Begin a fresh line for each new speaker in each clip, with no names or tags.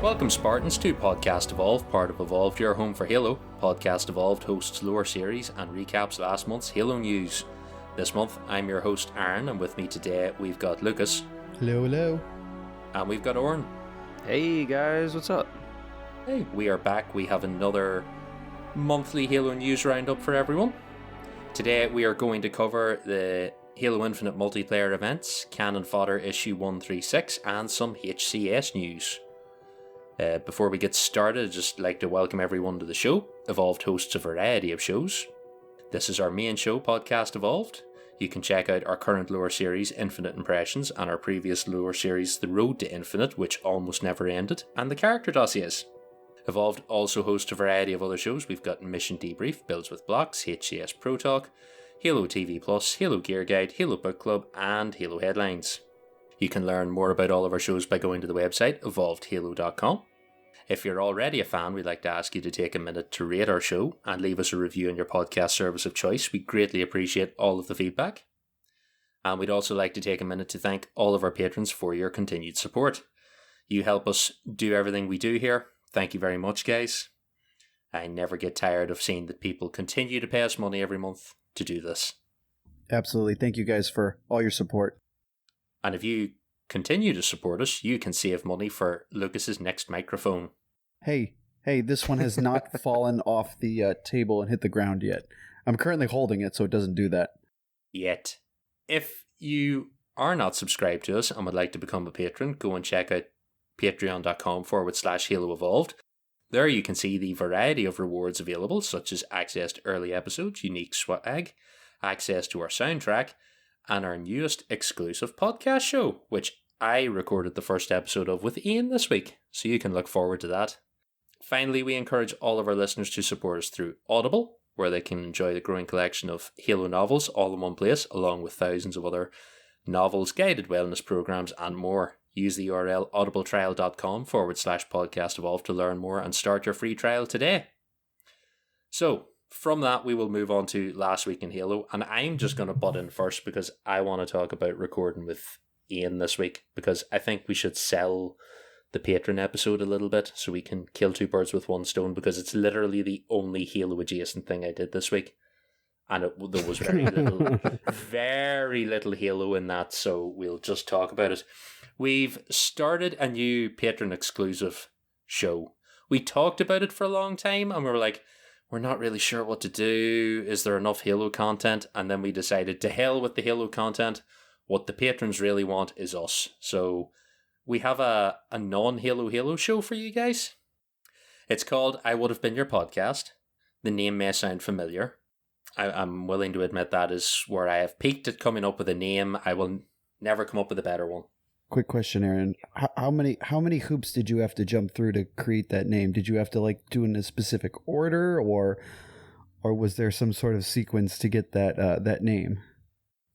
Welcome Spartans to Podcast Evolved, part of Evolved, your home for Halo. Podcast Evolved hosts lore series and recaps last month's Halo news. This month, I'm your host Aaron, and with me today we've got Lucas.
Hello, hello.
And we've got Oran.
Hey guys, what's up?
Hey, we are back. We have another monthly Halo news roundup for everyone. Today we are going to cover the Halo Infinite multiplayer events, Cannon Fodder issue 136, and some HCS news. Before we get started, I'd just like to welcome everyone to the show. Evolved hosts a variety of shows. This is our main show, Podcast Evolved. You can check out our current lore series, Infinite Impressions, and our previous lore series, The Road to Infinite, which almost never ended, and the character dossiers. Evolved also hosts a variety of other shows. We've got Mission Debrief, Builds with Blocks, HCS Pro Talk, Halo TV Plus, Halo Gear Guide, Halo Book Club, and Halo Headlines. You can learn more about all of our shows by going to the website evolvedhalo.com. If you're already a fan, we'd like to ask you to take a minute to rate our show and leave us a review on your podcast service of choice. We greatly appreciate all of the feedback. And we'd also like to take a minute to thank all of our patrons for your continued support. You help us do everything we do here. Thank you very much, guys. I never get tired of seeing that people continue to pay us money every month to do this.
Absolutely. Thank you guys for all your support.
And if you continue to support us, you can save money for Lucas's next microphone.
Hey, this one has not fallen off the table and hit the ground yet. I'm currently holding it so it doesn't do that.
Yet. If you are not subscribed to us and would like to become a patron, go and check out patreon.com/Halo Evolved. There you can see the variety of rewards available, such as access to early episodes, unique swag, access to our soundtrack, and our newest exclusive podcast show, which I recorded the first episode of with Ian this week, so you can look forward to that. Finally, we encourage all of our listeners to support us through Audible, where they can enjoy the growing collection of Halo novels all in one place, along with thousands of other novels, guided wellness programs, and more. Use the URL audibletrial.com/podcast evolved to learn more and start your free trial today. So, from that, we will move on to last week in Halo, and I'm just going to butt in first because I want to talk about recording with Ian this week, because I think we should sell the Patreon episode a little bit so we can kill two birds with one stone, because it's literally the only Halo adjacent thing I did this week, and there was very little Halo in that, so we'll just talk about it. We've started a new Patreon exclusive show. We talked about it for a long time and we were like, we're not really sure what to do. Is there enough Halo content? And then we decided, to hell with the Halo content. What the patrons really want is us. So we have a non-Halo show for you guys. It's called I Would Have Been Your Podcast. The name may sound familiar. I'm willing to admit that is where I have peaked at coming up with a name. I will never come up with a better one.
Quick question, Aaron. How many hoops did you have to jump through to create that name? Did you have to do in a specific order, or was there some sort of sequence to get that name?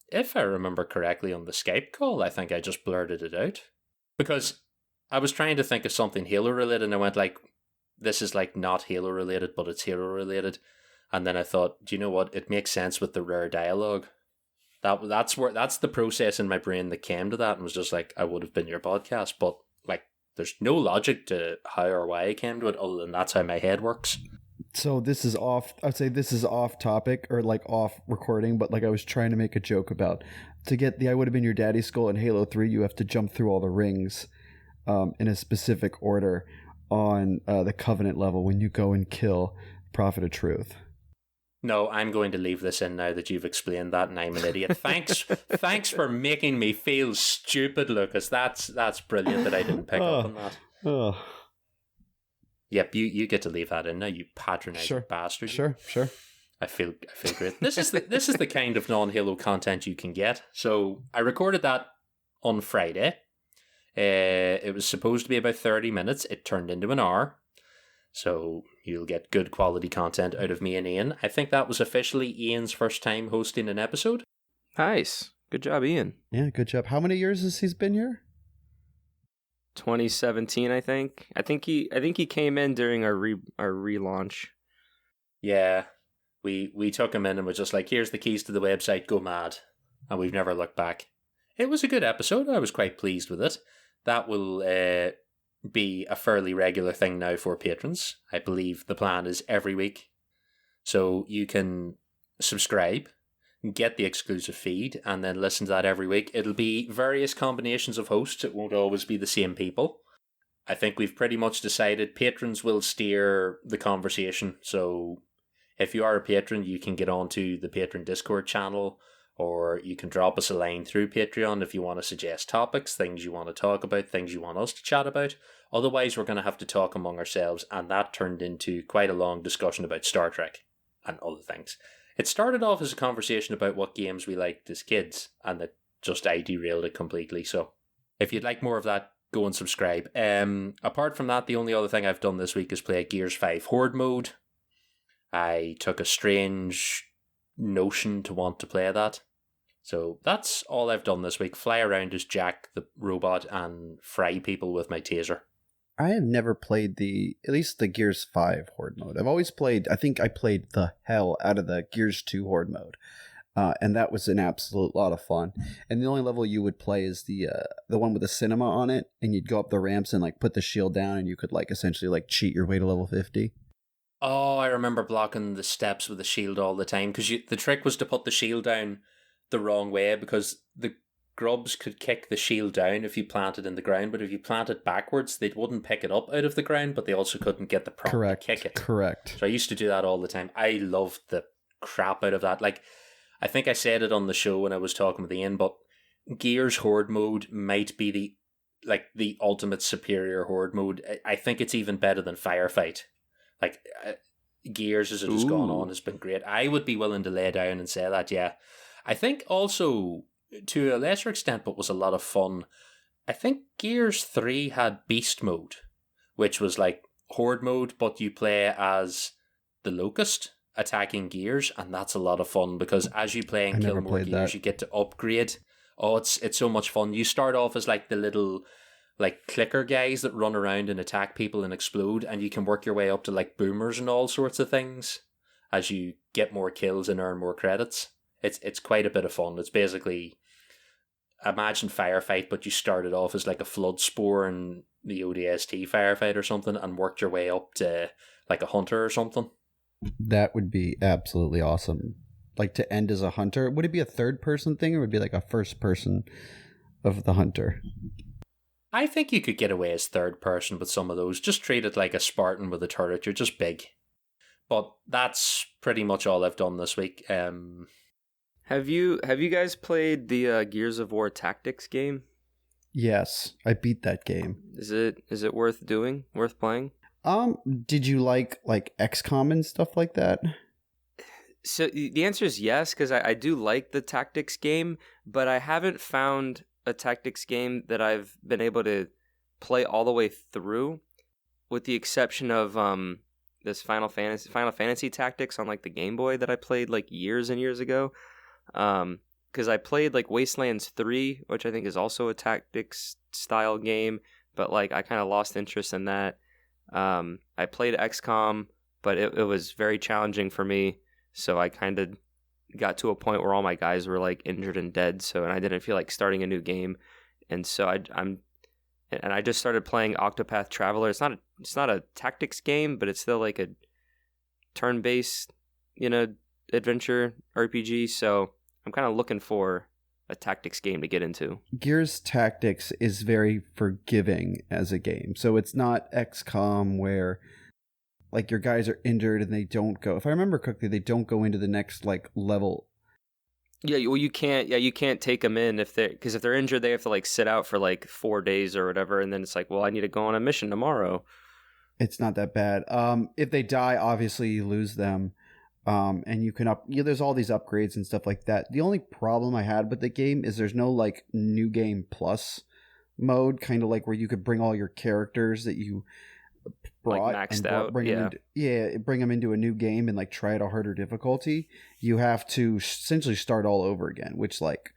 If I remember correctly on the Skype call, I think I just blurted it out. Because I was trying to think of something Halo related and I went this is not Halo related, but it's Halo related. And then I thought, do you know what? It makes sense with the rare dialogue. That's the process in my brain that came to that and was just I would have been your podcast, but there's no logic to how or why I came to it other than that's how my head works.
So this is off. I'd say this is off topic or off recording, but I was trying to make a joke about to get the I Would Have Been Your Daddy's Skull in Halo 3. You have to jump through all the rings, in a specific order on the Covenant level when you go and kill Prophet of Truth.
No, I'm going to leave this in now that you've explained that, and I'm an idiot. Thanks for making me feel stupid, Lucas. That's brilliant that I didn't pick up on that.
Oh.
Yep, you get to leave that in now, you patronising bastard.
Sure.
I feel great. This is the kind of non-Halo content you can get. So I recorded that on Friday. It was supposed to be about 30 minutes. It turned into an hour. So you'll get good quality content out of me and Ian. I think that was officially Ian's first time hosting an episode.
Nice. Good job, Ian.
Yeah, good job. How many years has he been here?
2017, I think. I think he came in during our relaunch.
Yeah. We took him in and was just here's the keys to the website, go mad. And we've never looked back. It was a good episode. I was quite pleased with it. That will be a fairly regular thing now for patrons. I believe the plan is every week. So you can subscribe, get the exclusive feed, and then listen to that every week. It'll be various combinations of hosts. It won't always be the same people. I think we've pretty much decided patrons will steer the conversation. So if you are a patron, you can get onto the patron Discord channel, or you can drop us a line through Patreon if you want to suggest topics, things you want to talk about, things you want us to chat about. Otherwise, we're going to have to talk among ourselves, and that turned into quite a long discussion about Star Trek and other things. It started off as a conversation about what games we liked as kids, and I derailed it completely. So if you'd like more of that, go and subscribe. Apart from that, the only other thing I've done this week is play Gears 5 Horde mode. I took a strange notion to want to play that. So that's all I've done this week. Fly around as Jack the robot and fry people with my taser.
I have never played at least the Gears 5 Horde mode. I think I played the hell out of the Gears 2 Horde mode. And that was an absolute lot of fun. And the only level you would play is the one with the cinema on it, and you'd go up the ramps and like put the shield down, and you could like essentially like cheat your way to level 50.
Oh, I remember blocking the steps with the shield all the time, because the trick was to put the shield down the wrong way, because the grubs could kick the shield down if you planted in the ground, but if you planted backwards, they wouldn't pick it up out of the ground, but they also couldn't get the prompt to kick it.
Correct.
So I used to do that all the time. I loved the crap out of that. Like, I think I said it on the show when I was talking with Ian, but Gears Horde mode might be the ultimate superior Horde mode. I think it's even better than Firefight. Like, Gears, as it has gone on, has been great. I would be willing to lay down and say that, yeah. I think also, to a lesser extent, but was a lot of fun, I think Gears 3 had Beast mode, which was like Horde mode, but you play as the Locust attacking Gears, and that's a lot of fun, because as you play and kill more Gears, you get to upgrade. Oh, it's so much fun. You start off as like the little like clicker guys that run around and attack people and explode, and you can work your way up to like boomers and all sorts of things as you get more kills and earn more credits. It's quite a bit of fun. It's basically, imagine Firefight, but you started off as like a flood spore in the ODST Firefight or something, and worked your way up to like a hunter or something.
That would be absolutely awesome. Like to end as a hunter. Would it be a third person thing, or would it be like a first person of the hunter?
I think you could get away as third person with some of those. Just treat it like a Spartan with a turret. You're just big. But that's pretty much all I've done this week.
Have you guys played the Gears of War Tactics game?
Yes, I beat that game.
Is it worth doing? Worth playing?
Did you like XCOM and stuff like that?
So the answer is yes, because I do like the tactics game, but I haven't found a tactics game that I've been able to play all the way through, with the exception of this Final Fantasy Tactics on like the Game Boy that I played like years and years ago. Because I played like Wastelands 3, which I think is also a tactics style game, but like I kind of lost interest in that. I played XCOM, but it was very challenging for me, so I kind of got to a point where all my guys were like injured and dead, and I didn't feel like starting a new game, and so I just started playing Octopath Traveler. It's not a tactics game, but it's still like a turn-based, adventure RPG, so I'm kind of looking for a tactics game to get into.
Gears Tactics is very forgiving as a game. So it's not XCOM where like your guys are injured and they don't go. If I remember correctly, they don't go into the next like level.
Yeah, well, you can't take them in because if they're injured, they have to like sit out for like 4 days or whatever, and then it's like, well, I need to go on a mission tomorrow.
It's not that bad. If they die, obviously you lose them. And you can there's all these upgrades and stuff like that. The only problem I had with the game is there's no like new game plus mode, kind of like where you could bring all your characters that you brought
like maxed
and
out,
bring them into a new game and like try at a harder difficulty. You have to essentially start all over again, which like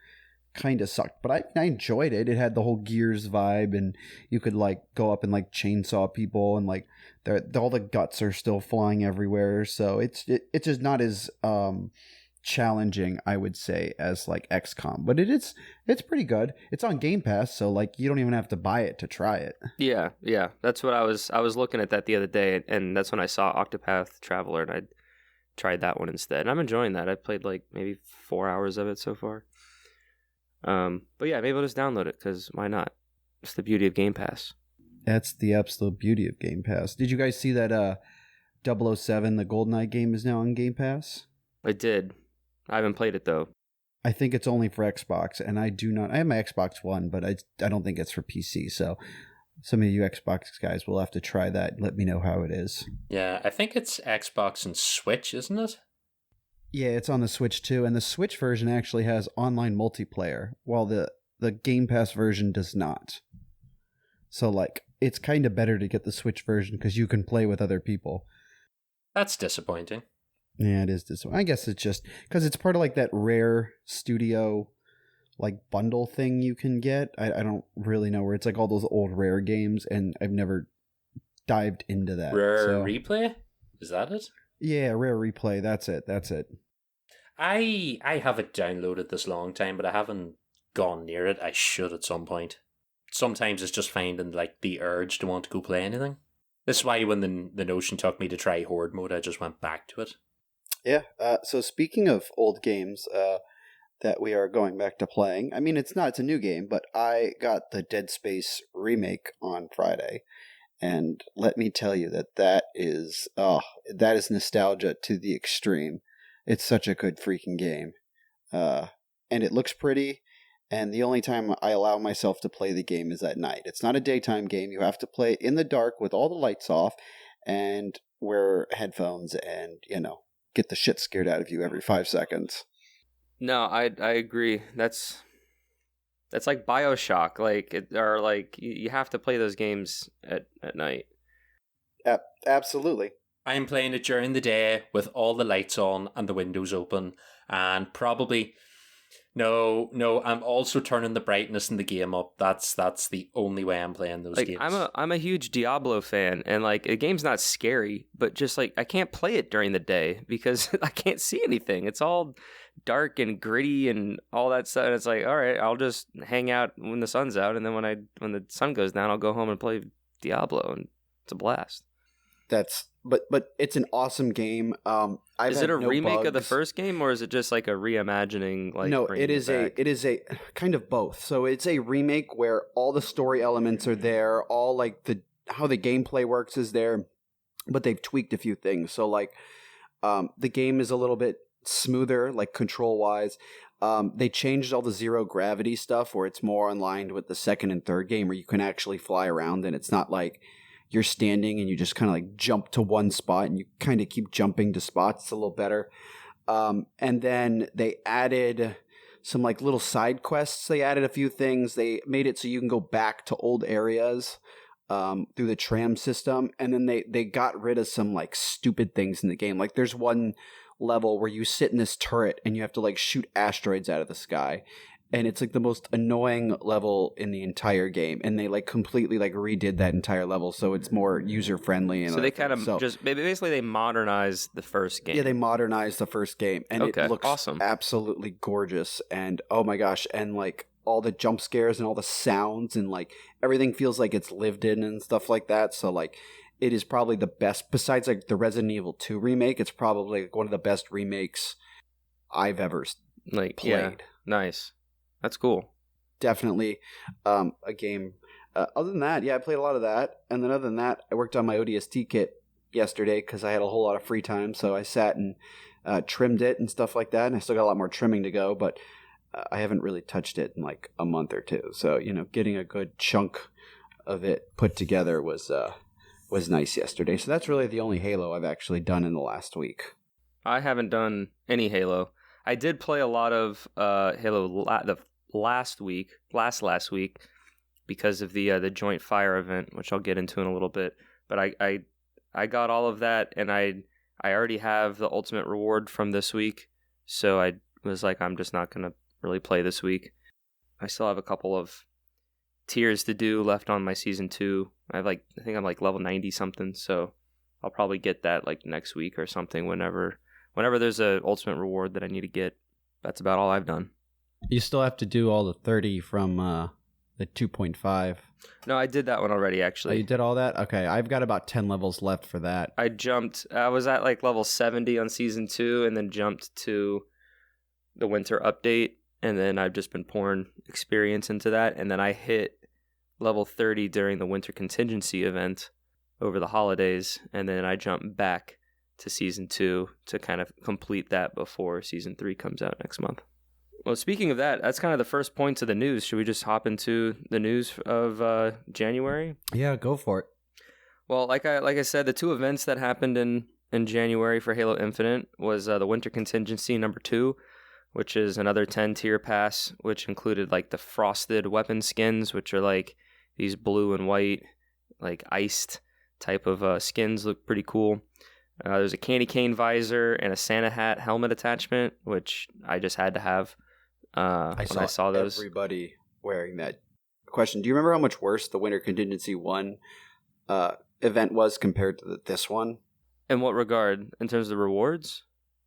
kind of sucked, but I enjoyed it. It had the whole Gears vibe, and you could like go up and like chainsaw people, and like all the guts are still flying everywhere. So it's just not as challenging, I would say, as like XCOM, but it's pretty good. It's on Game Pass, so like you don't even have to buy it to try it.
Yeah, that's what I was looking at that the other day, and that's when I saw Octopath Traveler, and I tried that one instead. And I'm enjoying that. I've played like maybe 4 hours of it so far. But yeah, maybe I'll just download it, because why not? It's the beauty of Game Pass.
That's the absolute beauty of Game Pass. Did you guys see that 007, the GoldenEye game, is now on Game Pass?
I did. I haven't played it though.
I think it's only for Xbox, and I have my Xbox One, but I don't think it's for PC, so some of you Xbox guys will have to try that and let me know how it is.
Yeah, I think it's Xbox and Switch, isn't it?
Yeah, it's on the Switch too, and the Switch version actually has online multiplayer, while the Game Pass version does not. So, like, it's kind of better to get the Switch version because you can play with other people.
That's disappointing.
Yeah, it is disappointing. I guess it's just because it's part of, like, that Rare Studio, like, bundle thing you can get. I don't really know where it's, like, all those old Rare games, and I've never dived into that.
Rare Replay? Is that it?
Yeah, Rare Replay. That's it.
I have it downloaded this long time, but I haven't gone near it. I should at some point. Sometimes it's just finding like the urge to want to go play anything. This is why when the notion took me to try Horde mode, I just went back to it.
Yeah. So speaking of old games that we are going back to playing, I mean, it's a new game, but I got the Dead Space remake on Friday. And let me tell you that is nostalgia to the extreme. It's such a good freaking game. And it looks pretty. And the only time I allow myself to play the game is at night. It's not a daytime game. You have to play in the dark with all the lights off and wear headphones and, get the shit scared out of you every 5 seconds.
No, I agree. That's like BioShock. You have to play those games at night.
Absolutely.
I'm playing it during the day with all the lights on and the windows open, and probably no. I'm also turning the brightness in the game up. That's the only way I'm playing those games.
I'm a huge Diablo fan, and like the game's not scary, but just like I can't play it during the day because I can't see anything. It's all dark and gritty and all that stuff. And it's like, all right, I'll just hang out when the sun's out, and then when the sun goes down, I'll go home and play Diablo, and it's a blast.
But it's an awesome game.
Is it a remake of the first game, or is it just like a reimagining? Like,
no, it is a kind of both. So it's a remake where all the story elements are there, all like how the gameplay works is there, but they've tweaked a few things. So like, the game is a little bit smoother, like control wise. They changed all the zero gravity stuff where it's more aligned with the second and third game, where you can actually fly around, and it's not like you're standing and you just kind of like jump to one spot and you kind of keep jumping to spots. It's a little better. And then they added some like little side quests. They added a few things. They made it so you can go back to old areas through the tram system. And then they got rid of some like stupid things in the game. Like there's one level where you sit in this turret and you have to like shoot asteroids out of the sky. And it's like the most annoying level in the entire game, and they like completely like redid that entire level so it's more user friendly. And
so they kind of basically they modernized the first game.
Yeah, they modernized the first game, and it looks
awesome,
absolutely gorgeous. And oh my gosh, and like all the jump scares and all the sounds and like everything feels like it's lived in and stuff like that. So like it is probably the best besides like the Resident Evil 2 remake. It's probably like one of the best remakes I've ever played.
Yeah, nice. That's cool.
Definitely a game. Other than that, I played a lot of that. And then other than that, I worked on my ODST kit yesterday because I had a whole lot of free time. So I sat and trimmed it and stuff like that. And I still got a lot more trimming to go, but I haven't really touched it in like a month or two. So, getting a good chunk of it put together was nice yesterday. So that's really the only Halo I've actually done in the last week.
I haven't done any Halo. I did play a lot of Halo last week because of the joint fire event, which I'll get into in a little bit. But I got all of that, and I already have the ultimate reward from this week, so I was like, I'm just not gonna really play this week. I still have a couple of tiers to do left on my season 2. I think I'm like level 90 something, so I'll probably get that like next week or something whenever whenever there's a ultimate reward that I need to get, that's about all I've done.
You still have to do all the 30 from the 2.5.
No, I did that one already,
Oh,
actually.
you did all that? Okay, I've got about 10 levels left for that.
I was at like level 70 on season 2 and then jumped to the winter update, and then I've just been pouring experience into that, and then I hit level 30 during the winter contingency event over the holidays, and then I jumped back to season 2 to kind of complete that before season 3 comes out next month. Well, speaking of that, that's kind of the first point of the news. Should we just hop into the news of January?
Yeah, go for it.
Well, like I said, the 2 events that happened in January for Halo Infinite was the Winter Contingency number 2, which is another 10-tier pass, which included like the frosted weapon skins, which are like these blue and white, like iced type of skins. Look pretty cool. There's a candy cane visor and a Santa hat helmet attachment, which I just had to have. I saw those.
Everybody wearing that. Question: do you remember how much worse the Winter Contingency 1 event was compared to this one?
In what regard? In terms of the rewards?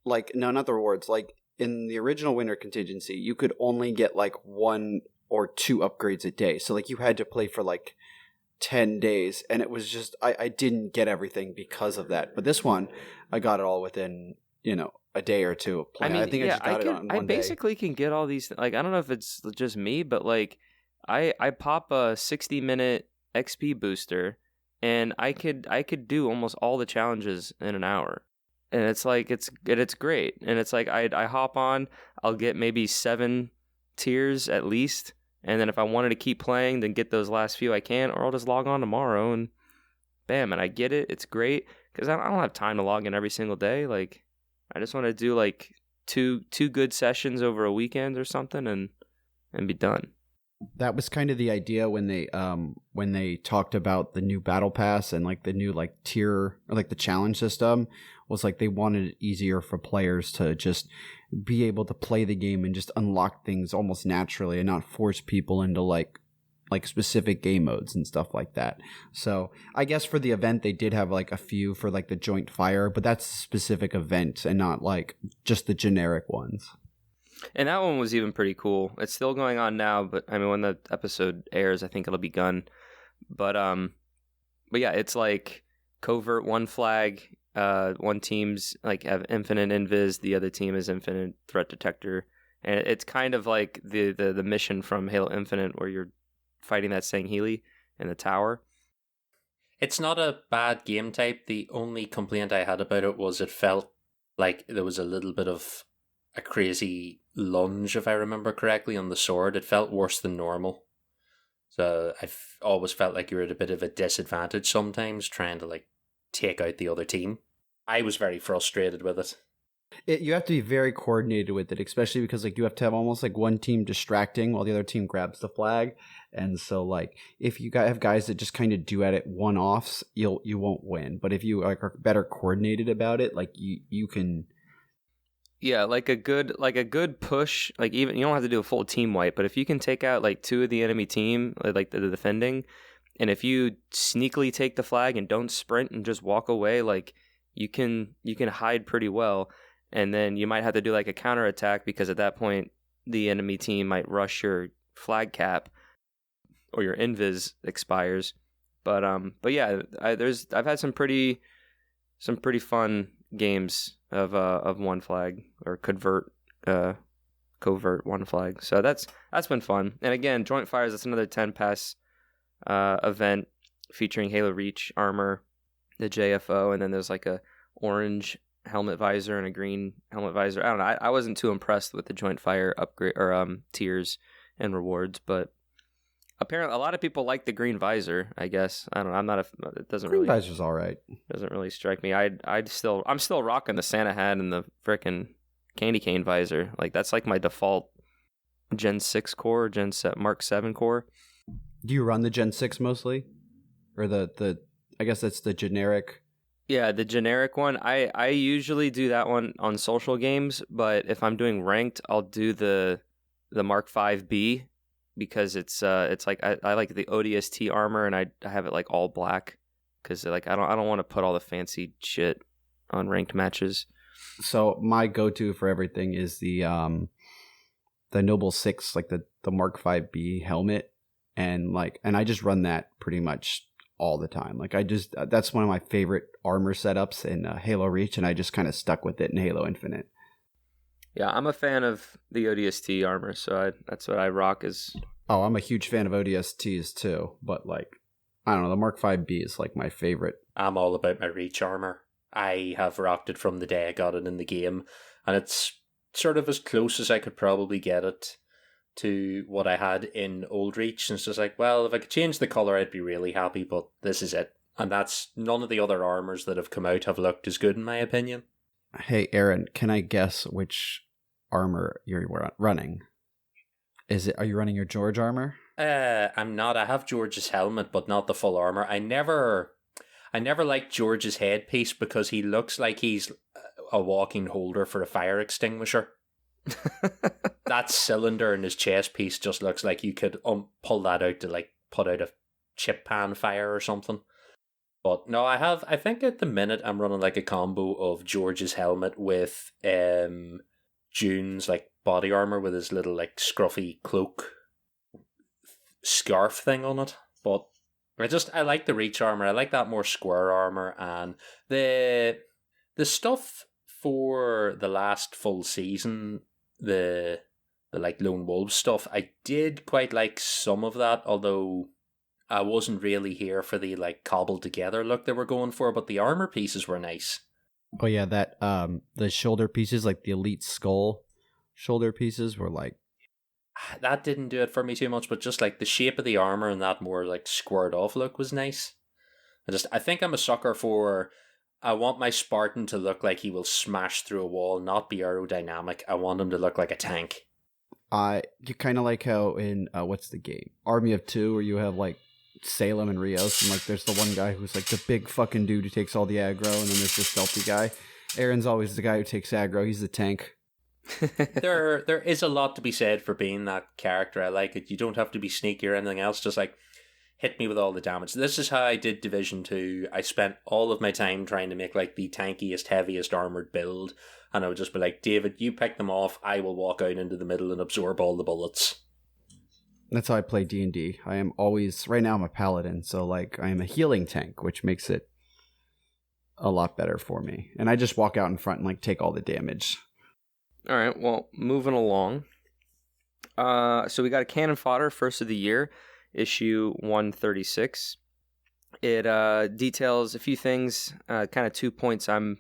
Like, no, not the rewards. Like, in the original Winter Contingency, you could only get like 1 or 2 upgrades a day. So like you had to play for like 10 days, and it was just I didn't get everything because of that. But this one, I got it all within, a day or 2 of playing. I think I just got it on one day.
I basically can get all these. Like, I don't know if it's just me, but like I pop a 60-minute XP booster, and I could do almost all the challenges in an hour. And it's like it's great. And it's like I hop on, I'll get maybe 7 tiers at least, and then if I wanted to keep playing, then get those last few I can, or I'll just log on tomorrow and bam, and I get it. It's great because I don't have time to log in every single day. Like, I just want to do like two good sessions over a weekend or something and be done.
That was kind of the idea when they talked about the new battle pass and like the new like tier or like the challenge system, was like they wanted it easier for players to just be able to play the game and just unlock things almost naturally and not force people into like specific game modes and stuff like that. So I guess for the event they did have like a few for like the joint fire, but that's a specific event and not like just the generic ones.
And that one was even pretty cool. It's still going on now, but I mean, when the episode airs, I think it'll be gone. But yeah, it's like covert one flag. One team's like have infinite invis, the other team is infinite threat detector, and it's kind of like the mission from Halo Infinite where you're fighting that Sangheili in the tower.
It's not a bad game type. The only complaint I had about it was it felt like there was a little bit of a crazy lunge, if I remember correctly, on the sword. It felt worse than normal. So I've always felt like you're at a bit of a disadvantage sometimes trying to like take out the other team. I was very frustrated with it.
You have to be very coordinated with it, especially because like you have to have almost like one team distracting while the other team grabs the flag. And so like if you have guys that just kind of do at it one-offs, you won't win. But if you like are better coordinated about it, like you can.
Yeah, like a good push. Like, even you don't have to do a full team wipe, but if you can take out like 2 of the enemy team, like the defending, and if you sneakily take the flag and don't sprint and just walk away, like you can hide pretty well. And then you might have to do like a counterattack because at that point the enemy team might rush your flag cap or your invis expires. But yeah, I've had some pretty fun games of one flag or covert one flag. So that's been fun. And again, Joint Fires, that's another 10 pass event featuring Halo Reach armor, the JFO, and then there's like a orange helmet visor and a green helmet visor. I don't know. I wasn't too impressed with the Joint Fire upgrade or tiers and rewards, but apparently a lot of people like the green visor. I guess I don't know. It doesn't
Green
really.
visor's all right.
Doesn't really strike me. I'm still rocking the Santa hat and the frickin' candy cane visor. Like that's like my default Gen 6 core, Mark 7 core.
Do you run the Gen 6 mostly, or the? I guess that's the generic.
Yeah, the generic one. I usually do that one on social games, but if I'm doing ranked, I'll do the Mark 5B because it's like I like the ODST armor and I have it like all black because like I don't want to put all the fancy shit on ranked matches.
So my go-to for everything is the Noble 6, like the Mark 5B helmet, and I just run that pretty much all the time. Like that's one of my favorite armor setups in Halo Reach, and I just kind of stuck with it in Halo Infinite.
Yeah, I'm a fan of the ODST armor, so that's what I rock.
Oh, I'm a huge fan of ODSTs too, but I don't know, the Mark 5B is like my favorite.
I'm all about my Reach armor. I have rocked it from the day I got it in the game, and it's sort of as close as I could probably get it to what I had in Old Reach. And it's just like, well, if I could change the colour, I'd be really happy, but this is it. And that's none of the other armors that have come out have looked as good, in my opinion.
Hey, Aaron, can I guess which armor you're running? Are you running your George armor?
I'm not. I have George's helmet, but not the full armor. I never liked George's headpiece because he looks like he's a walking holder for a fire extinguisher. That cylinder in his chest piece just looks like you could pull that out to put out a chip pan fire or something. But no, I think at the minute I'm running a combo of George's helmet with June's body armor with his little scruffy cloak scarf thing on it. But I like the Reach armor. I like that more square armor, and the stuff for the last full season, the Lone Wolf stuff, I did quite like some of that, although I wasn't really here for the cobbled together look they were going for, but the armor pieces were nice.
Oh yeah, that the shoulder pieces, the Elite Skull shoulder pieces were
that didn't do it for me too much, but just the shape of the armor and that more squared off look was nice. I think I'm a sucker for, I want my Spartan to look like he will smash through a wall, not be aerodynamic. I want him to look like a tank.
You kind of like how in what's the game, Army of Two, where you have Salem and Rios, and there's the one guy who's the big fucking dude who takes all the aggro, and then there's the stealthy guy. Aaron's always the guy who takes aggro. He's the tank.
There is a lot to be said for being that character. I like it. You don't have to be sneaky or anything else. Just hit me with all the damage. This is how I did Division 2. I spent all of my time trying to make the tankiest, heaviest armored build, and I would just be like, David, you pick them off. I will walk out into the middle and absorb all the bullets.
That's how I play D&D. I am always, right now I'm a paladin, so I am a healing tank, which makes it a lot better for me. And I just walk out in front and take all the damage.
All right, well, moving along. So we got a Cannon Fodder, first of the year, issue 136. It details a few things. Kind of 2 points I'm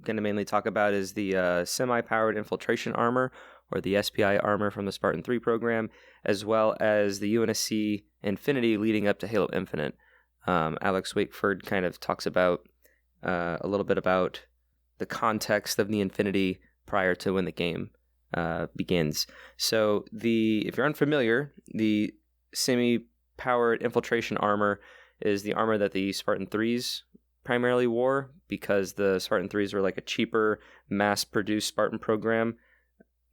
going to mainly talk about is the semi-powered infiltration armor, or the SPI armor from the Spartan 3 program, as well as the UNSC Infinity leading up to Halo Infinite. Alex Wakeford kind of talks about a little bit about the context of the Infinity prior to when the game begins. So if you're unfamiliar, the semi-powered infiltration armor is the armor that the Spartan 3s primarily wore, because the Spartan 3s were a cheaper, mass-produced Spartan program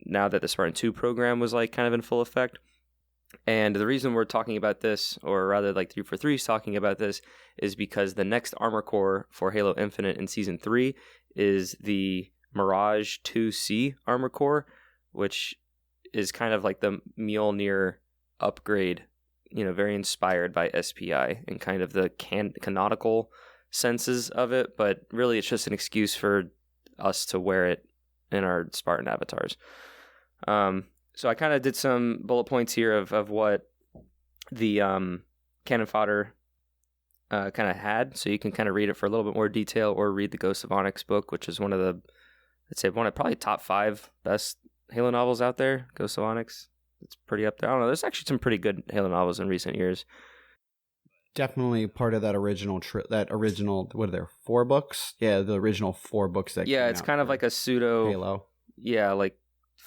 now that the Spartan 2 program was kind of in full effect. And the reason we're talking about this, or rather 343 is talking about this, is because the next armor core for Halo Infinite in Season 3 is the Mirage 2C armor core, which is kind of the Mjolnir upgrade, very inspired by SPI and kind of the canonical senses of it, but really it's just an excuse for us to wear it in our Spartan avatars. So I kind of did some bullet points here of what the Cannon Fodder kind of had, so you can kind of read it for a little bit more detail, or read the Ghost of Onyx book, which is one of the, I'd say one of probably top 5 best Halo novels out there. Ghost of Onyx, it's pretty up there. I don't know, there's actually some pretty good Halo novels in recent years.
Definitely part of that original, what are there, 4 books? Yeah, the original 4 books that came out.
Yeah, it's kind of like a pseudo
Halo.
Yeah,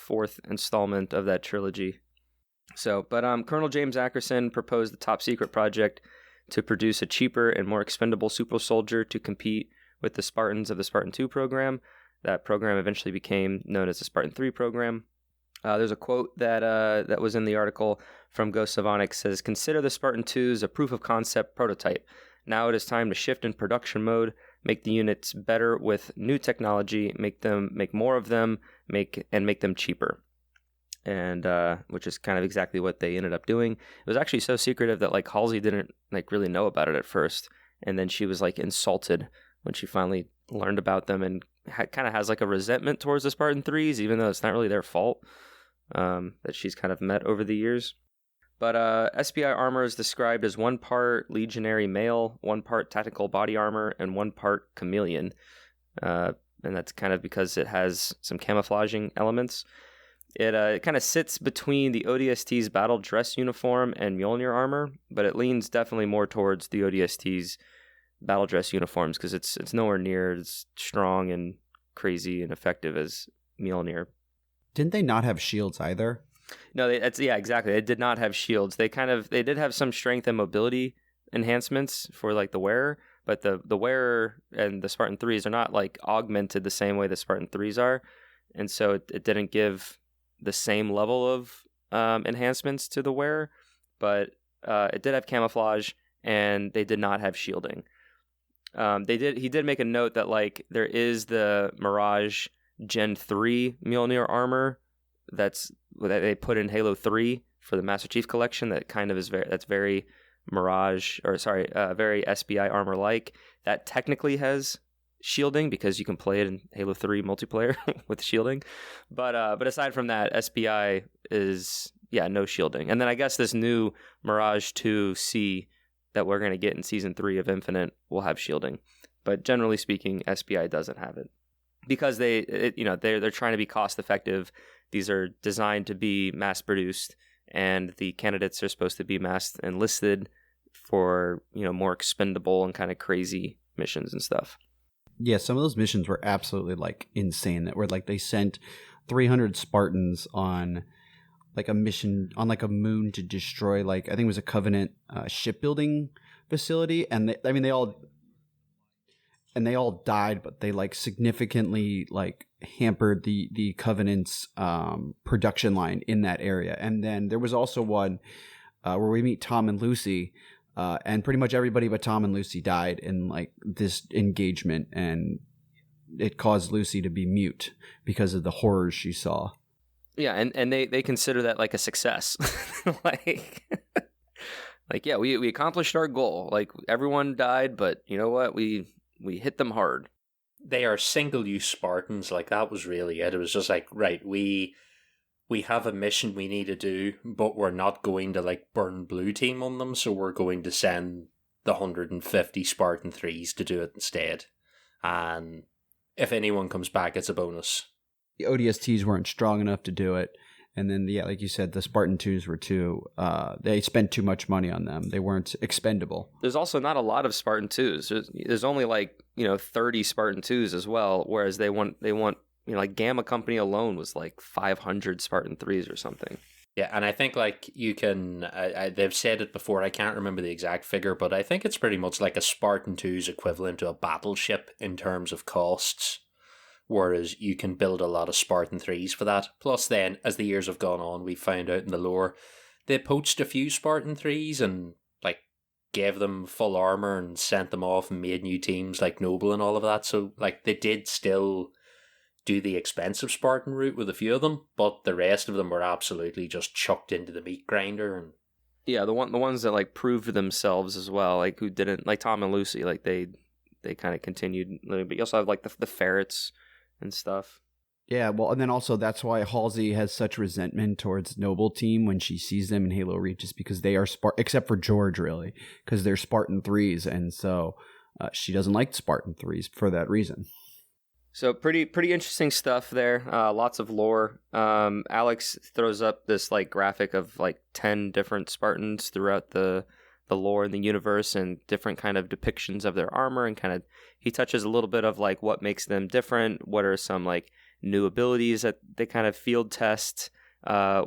4th installment of that trilogy. So, but Colonel James Ackerson proposed the top secret project to produce a cheaper and more expendable super soldier to compete with the Spartans of the Spartan 2 program. That program eventually became known as the Spartan 3 program. There's a quote that was in the article from Ghost of Onyx, says, "Consider the Spartan 2s a proof of concept prototype. Now it is time to shift in production mode. make the units better with new technology, make more of them, make them cheaper. And which is kind of exactly what they ended up doing. It was actually so secretive that like Halsey didn't like really know about it at first, and then she was like insulted when she finally learned about them, and kind of has like a resentment towards the Spartan 3s, even though it's not really their fault, that she's kind of met over the years. But SBI armor is described as 1 part legionary mail, 1 part tactical body armor, and 1 part chameleon. And that's kind of because it has some camouflaging elements. It kind of sits between the ODST's battle dress uniform and Mjolnir armor, but it leans definitely more towards the ODST's battle dress uniforms because it's nowhere near as strong and crazy and effective as Mjolnir.
Didn't they not have shields either?
No, exactly. They did not have shields. They did have some strength and mobility enhancements for like the wearer, but the wearer and the Spartan 3s are not like augmented the same way the Spartan 3s are, and so it didn't give the same level of enhancements to the wearer, but it did have camouflage, and they did not have shielding. He did make a note that like there is the Mirage Gen 3 Mjolnir armor that they put in Halo 3 for the Master Chief Collection that kind of is very Mirage, very SBI armor like. That technically has shielding because you can play it in Halo 3 multiplayer with shielding. But aside from that, SBI is no shielding. And then I guess this new Mirage 2C that we're going to get in Season 3 of Infinite will have shielding. But generally speaking, SBI doesn't have it. Because they're trying to be cost effective. These are designed to be mass produced, and the candidates are supposed to be mass enlisted for more expendable and kind of crazy missions and stuff.
Yeah, some of those missions were absolutely like insane. That were like they sent 300 Spartans on like a mission on like a moon to destroy like I think it was a Covenant shipbuilding facility, and they all died, but they like significantly like hampered the Covenant's production line in that area. And then there was also one where we meet Tom and Lucy. And pretty much everybody but Tom and Lucy died in like this engagement, and it caused Lucy to be mute because of the horrors she saw.
Yeah, and they consider that like a success. We accomplished our goal. Like everyone died, but you know what? We hit them hard.
They are single-use Spartans. Like that was really it. It was just like, right, we have a mission we need to do, but we're not going to like burn blue team on them, so we're going to send the 150 Spartan 3s to do it instead. And if anyone comes back, it's a bonus.
The ODSTs weren't strong enough to do it. And then, like you said, the Spartan 2s were too, they spent too much money on them. They weren't expendable.
There's also not a lot of Spartan 2s. There's only like, 30 Spartan 2s as well, whereas they want like Gamma Company alone was like 500 Spartan 3s or something.
Yeah, and I think like you can, they've said it before, I can't remember the exact figure, but I think it's pretty much like a Spartan 2's equivalent to a battleship in terms of costs, whereas you can build a lot of Spartan 3s for that. Plus then, as the years have gone on, we found out in the lore, they poached a few Spartan 3s and like gave them full armor and sent them off and made new teams like Noble and all of that, so like they did still do the expensive Spartan route with a few of them, but the rest of them were absolutely just chucked into the meat grinder. And
yeah, the ones that like proved themselves as well, like who didn't, like Tom and Lucy, like they kind of continued. But you also have like the ferrets and stuff.
Yeah, well, and then also that's why Halsey has such resentment towards Noble Team when she sees them in Halo Reach, just because they are except for George, really, because they're Spartan 3s, and so she doesn't like Spartan 3s for that reason.
So pretty interesting stuff there. Lots of lore. Alex throws up this like graphic of like 10 different Spartans throughout the lore in the universe and different kind of depictions of their armor, and kind of he touches a little bit of like what makes them different. What are some like new abilities that they kind of field test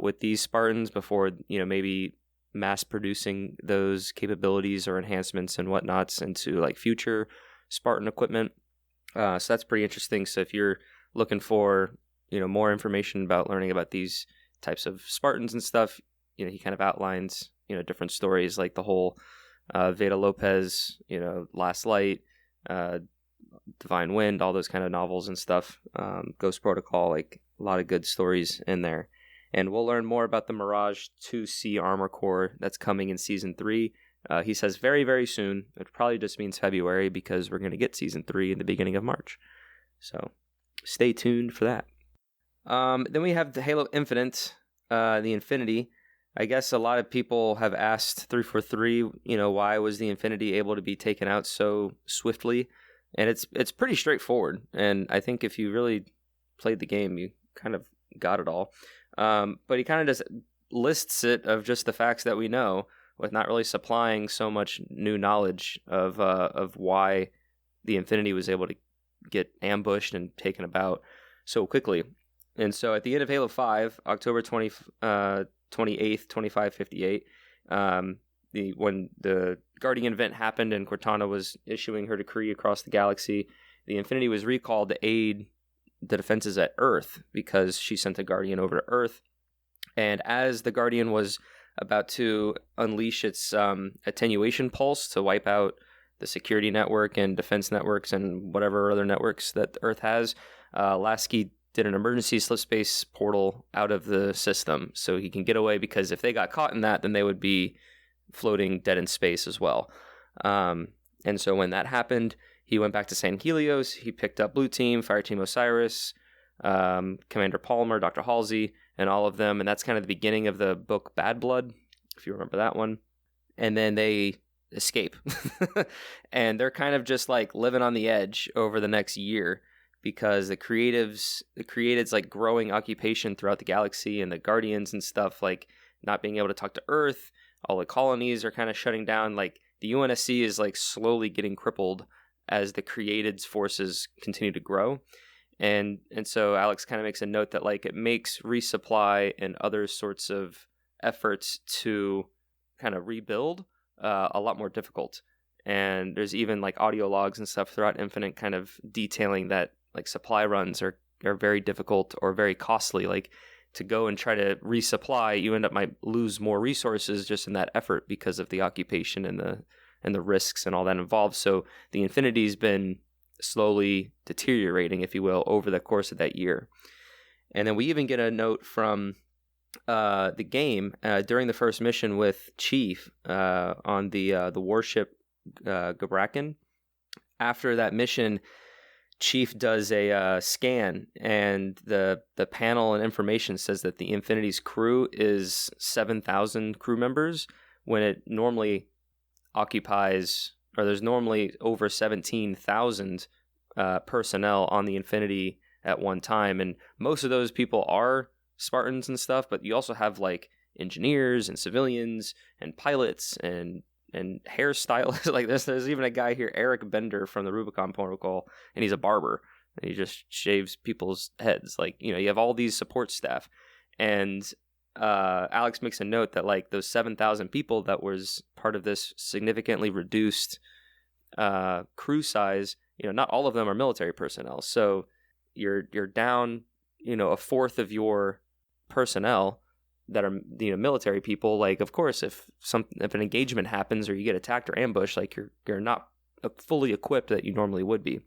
with these Spartans before maybe mass producing those capabilities or enhancements and whatnots into like future Spartan equipment. So that's pretty interesting. So if you're looking for, more information about learning about these types of Spartans and stuff, he kind of outlines, different stories like the whole Veda Lopez, Last Light, Divine Wind, all those kind of novels and stuff. Ghost Protocol, like a lot of good stories in there. And we'll learn more about the Mirage 2C armor core that's coming in Season 3. He says very, very soon. It probably just means February because we're going to get Season 3 in the beginning of March. So stay tuned for that. Then we have the Halo Infinite, the Infinity. I guess a lot of people have asked 343, why was the Infinity able to be taken out so swiftly? And it's pretty straightforward. And I think if you really played the game, you kind of got it all. But he kind of just lists it of just the facts that we know, with not really supplying so much new knowledge of why the Infinity was able to get ambushed and taken about so quickly. And so at the end of Halo 5, October 28th, 2558, when the Guardian event happened and Cortana was issuing her decree across the galaxy, the Infinity was recalled to aid the defenses at Earth because she sent a Guardian over to Earth. And as the Guardian was about to unleash its attenuation pulse to wipe out the security network and defense networks and whatever other networks that Earth has, Lasky did an emergency slip space portal out of the system so he can get away, because if they got caught in that, then they would be floating dead in space as well. And so when that happened, he went back to San Helios. He picked up Blue Team, Fire Team Osiris, Commander Palmer, Dr. Halsey, and all of them. And that's kind of the beginning of the book Bad Blood, if you remember that one. And then they escape. And they're kind of just like living on the edge over the next year, because the creatives like growing occupation throughout the galaxy, and the Guardians and stuff like not being able to talk to Earth. All the colonies are kind of shutting down. Like the UNSC is like slowly getting crippled as the created's forces continue to grow. And so Alex kind of makes a note that like it makes resupply and other sorts of efforts to kind of rebuild a lot more difficult. And there's even like audio logs and stuff throughout Infinite kind of detailing that like supply runs are very difficult or very costly. Like to go and try to resupply, you might lose more resources just in that effort because of the occupation and the risks and all that involved. So the Infinity's been slowly deteriorating, if you will, over the course of that year. And then we even get a note from the game during the first mission with Chief on the warship Gabrakan. After that mission, Chief does a scan, and the panel and information says that the Infinity's crew is 7,000 crew members, when it normally occupies, or there's normally over 17,000 personnel on the Infinity at one time. And most of those people are Spartans and stuff, but you also have like engineers and civilians and pilots and hairstylists. Like there's even a guy here, Eric Bender from the Rubicon Protocol, and he's a barber, and he just shaves people's heads. Like, you have all these support staff. And Alex makes a note that like those 7,000 people that was part of this significantly reduced crew size, not all of them are military personnel. So you're down, a fourth of your personnel that are military people. Like, of course, if an engagement happens or you get attacked or ambushed, like you're not fully equipped that you normally would be.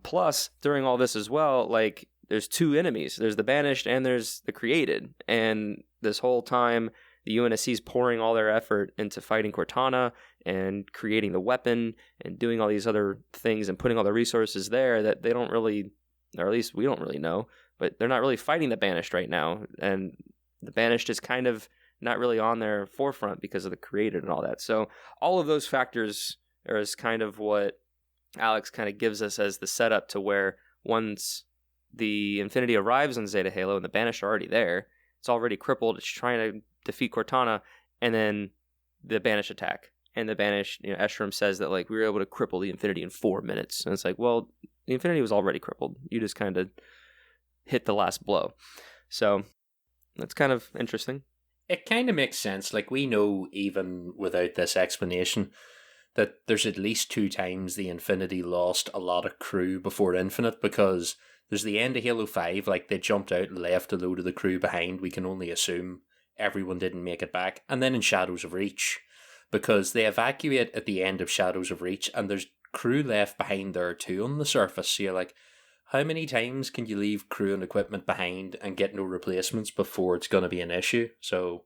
Plus, during all this as well, like there's two enemies. There's the Banished and there's the Created. And this whole time, the UNSC is pouring all their effort into fighting Cortana and creating the weapon and doing all these other things and putting all the resources there that they don't really, or at least we don't really know, but they're not really fighting the Banished right now. And the Banished is kind of not really on their forefront because of the Created and all that. So all of those factors is kind of what Alex kind of gives us as the setup to where once the Infinity arrives on Zeta Halo and the Banished are already there, it's already crippled, it's trying to defeat Cortana, and then the Banished attack. And the Banished, Eshram says that like we were able to cripple the Infinity in 4 minutes. And it's like, well, the Infinity was already crippled. You just kind of hit the last blow. So that's kind of interesting.
It kind of makes sense. Like, we know even without this explanation that there's at least 2 times the Infinity lost a lot of crew before Infinite, because there's the end of Halo 5, like they jumped out and left a load of the crew behind. We can only assume everyone didn't make it back. And then in Shadows of Reach, because they evacuate at the end of Shadows of Reach and there's crew left behind there too on the surface. So you're like, how many times can you leave crew and equipment behind and get no replacements before it's going to be an issue? So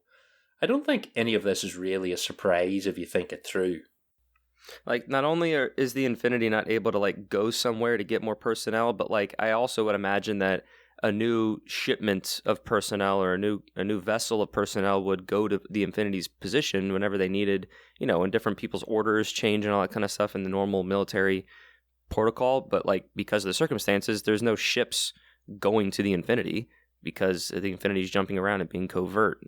I don't think any of this is really a surprise if you think it through.
Like, not only is the Infinity not able to like go somewhere to get more personnel, but like I also would imagine that a new shipment of personnel or a new vessel of personnel would go to the Infinity's position whenever they needed, when different people's orders change and all that kind of stuff in the normal military protocol. But like, because of the circumstances, there's no ships going to the Infinity because the Infinity's jumping around and being covert.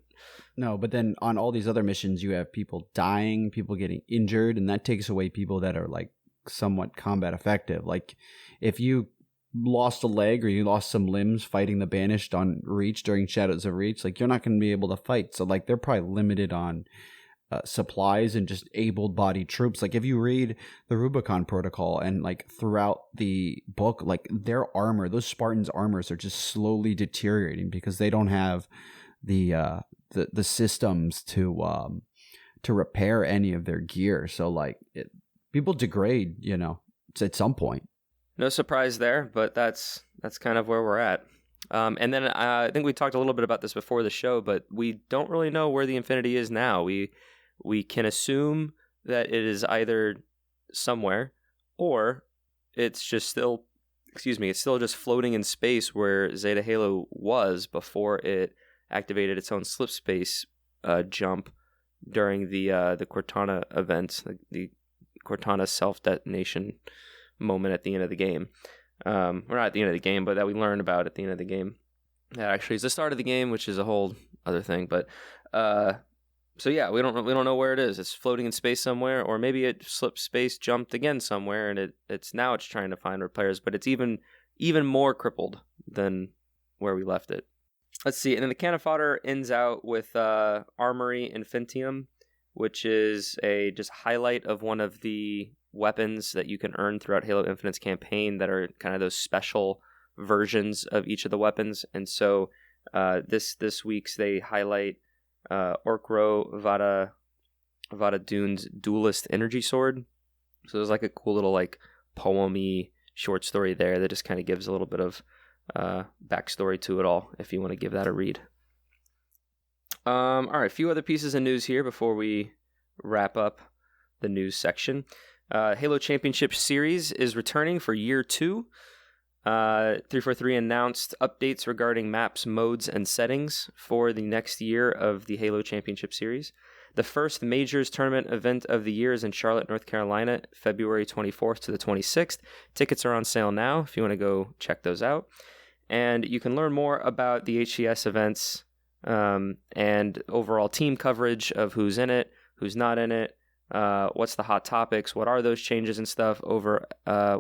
No, but then on all these other missions, you have people dying, people getting injured, and that takes away people that are like somewhat combat effective. Like if you lost a leg or you lost some limbs fighting the Banished on Reach during Shadows of Reach, like you're not going to be able to fight. So like they're probably limited on supplies and just able-bodied troops. Like if you read the Rubicon Protocol and like throughout the book, like their armor, those Spartans' armors are just slowly deteriorating because they don't have the systems to repair any of their gear. So like people degrade, at some point.
No surprise there, but that's kind of where we're at. And then I think we talked a little bit about this before the show, but we don't really know where the Infinity is now. We can assume that it is either somewhere or it's still just floating in space where Zeta Halo was before it activated its own slip space jump during the Cortana event, the Cortana self-detonation moment at the end of the game. Or not at the end of the game, but that we learned about at the end of the game. That actually is the start of the game, which is a whole other thing. But so yeah, we don't know where it is. It's floating in space somewhere, or maybe it slipped space, jumped again somewhere, and it's trying to find repairs. But it's even more crippled than where we left it. Let's see. And then the cannon fodder ends out with Armory Infinitium, which is a just highlight of one of the weapons that you can earn throughout Halo Infinite's campaign that are kind of those special versions of each of the weapons. And so this week's they highlight Orkro Vada Dune's Duelist Energy Sword. So there's like a cool little like poem-y short story there that just kind of gives a little bit of backstory to it all if you want to give that a read. All right, a few other pieces of news here before we wrap up the news section. Halo Championship Series is returning for year 2. 343 announced updates regarding maps, modes, and settings for the next year of the Halo Championship Series. The first Majors Tournament event of the year is in Charlotte, North Carolina, February 24th to the 26th. Tickets are on sale now if you want to go check those out. And you can learn more about the HCS events and overall team coverage of who's in it, who's not in it, what's the hot topics, what are those changes and stuff over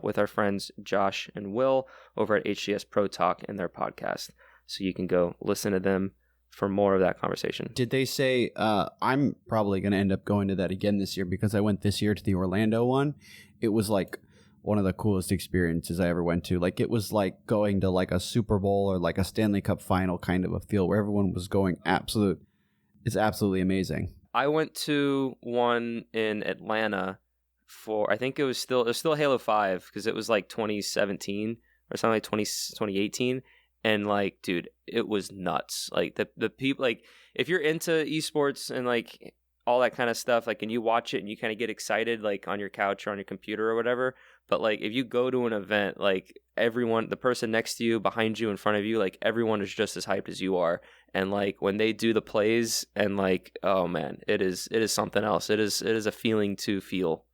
with our friends Josh and Will over at HCS Pro Talk and their podcast. So you can go listen to them for more of that conversation.
Did they say, I'm probably going to end up going to that again this year because I went this year to the Orlando one. It was like one of the coolest experiences I ever went to. Like it was like going to like a Super Bowl or like a Stanley Cup final kind of a feel where everyone was going it's absolutely amazing.
I went to one in Atlanta for, I think it was still Halo 5 because it was like 2017 or something like 2018. And like, dude, it was nuts. Like the people, like if you're into esports and like all that kind of stuff, like, and you watch it and you kind of get excited, like on your couch or on your computer or whatever. But like, if you go to an event, like everyone, the person next to you, behind you, in front of you, like everyone is just as hyped as you are. And like when they do the plays and like, oh man, it is something else. It is a feeling to feel.